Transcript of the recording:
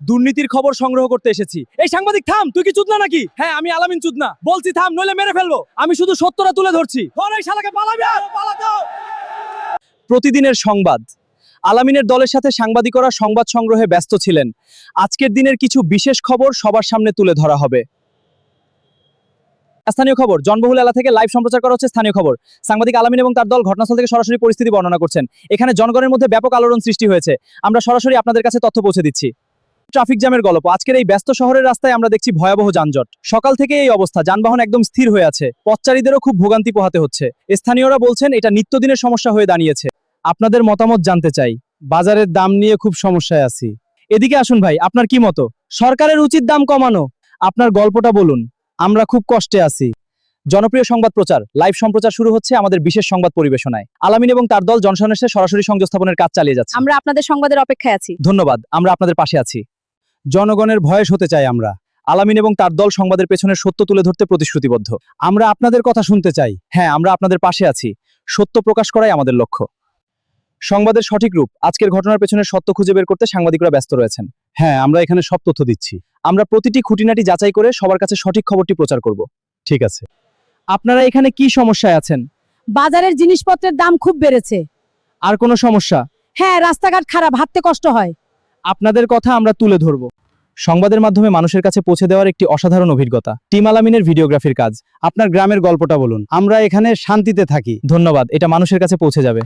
দুর্নীতির খবর সংগ্রহ করতে এসেছি। এই সাংবাদিক থাম, তুই কি চুদনা নাকি? হ্যাঁ আমি আলামিন চুদনা, বলছি থাম নইলে মেরে ফেলবো। আমি শুধু সত্যটা তুলে ধরছি। ধর এই শালাকে, পালাবি আর পালাতো। প্রতিদিনের সংবাদ। আলামিনের দলের সাথে সাংবাদিকরা সংবাদ সংগ্রহে ব্যস্ত ছিলেন। আজকের দিনের কিছু বিশেষ খবর সবার সামনে তুলে ধরা হবে। স্থানীয় খবর, জনবহুল এলাকা থেকে লাইভ সম্প্রচার করা হচ্ছে স্থানীয় খবর। সাংবাদিক আলামিন এবং তার দল ঘটনাস্থল থেকে সরাসরি পরিস্থিতি বর্ণনা করছেন। এখানে জনগণের মধ্যে ব্যাপক আলোড়ন সৃষ্টি হয়েছে। আমরা সরাসরি আপনাদের কাছে তথ্য পৌঁছে দিচ্ছি। ট্রাফিক জ্যামের গল্প। আজকের এই ব্যস্ত শহরের রাস্তায় আমরা দেখছি ভয়াবহ যানজট। সকাল থেকে এই অবস্থা, যানবাহন একদম স্থির হয়ে আছে। পথচারীদেরও খুব ভোগান্তি পোহাতে হচ্ছে। স্থানীয়রা বলছেন এটা নিত্যদিনের সমস্যা হয়ে দাঁড়িয়েছে। আপনাদের মতামত জানতে চাই। বাজারের দাম নিয়ে খুব সমস্যায় আছি। এদিকে আসুন ভাই, আপনার কি মত? সরকারের উচিত দাম কমানো। আপনার গল্পটা বলুন। আমরা খুব কষ্টে আছি। জনপ্রিয় সংবাদ প্রচার, লাইভ সম্প্রচার শুরু হচ্ছে আমাদের বিশেষ সংবাদ পরিবেশনায়। আলামিন এবং তার দল জনসাধারণের সাথে সরাসরি সংযোগ স্থাপনের কাজ চালিয়ে যাচ্ছে। আমরা আপনাদের সংবাদের অপেক্ষায় আছি। ধন্যবাদ, আমরা আপনাদের পাশে আছি। জনগণের ভয়েস হতে চাই আমরা। আলামিন এবং তার দল সংবাদের পেছনের সত্য তুলে ধরতে প্রতিশ্রুতিবদ্ধ। আমরা আপনাদের কথা শুনতে চাই। হ্যাঁ, আমরা আপনাদের পাশে আছি। সত্য প্রকাশ করাই আমাদের লক্ষ্য। সংবাদের সঠিক রূপ। আজকের ঘটনার পেছনের সত্য খুঁজে বের করতে সাংবাদিকরা ব্যস্ত রয়েছেন। হ্যাঁ, আমরা এখানে সব তথ্য দিচ্ছি। আমরা প্রতিটি খুঁটিনাটি যাচাই করে সবার কাছে সঠিক খবরটি প্রচার করব। ঠিক আছে। আপনারা এখানে কি সমস্যায় আছেন? বাজারের জিনিসপত্রের দাম খুব বেড়েছে। আর কোনো সমস্যা? হ্যাঁ, রাস্তাঘাট খারাপ, হাঁটতে কষ্ট হয়। আপনাদের কথা আমরা তুলে ধরব। সংবাদের মাধ্যমে মানুষের কাছে পৌঁছে দেওয়ার একটি অসাধারণ অভিজ্ঞতা। টিম আলামিনের ভিডিওগ্রাফির কাজ। আপনার গ্রামের গল্পটা বলুন। আমরা এখানে শান্তিতে থাকি। ধন্যবাদ, এটা মানুষের কাছে পৌঁছে যাবে।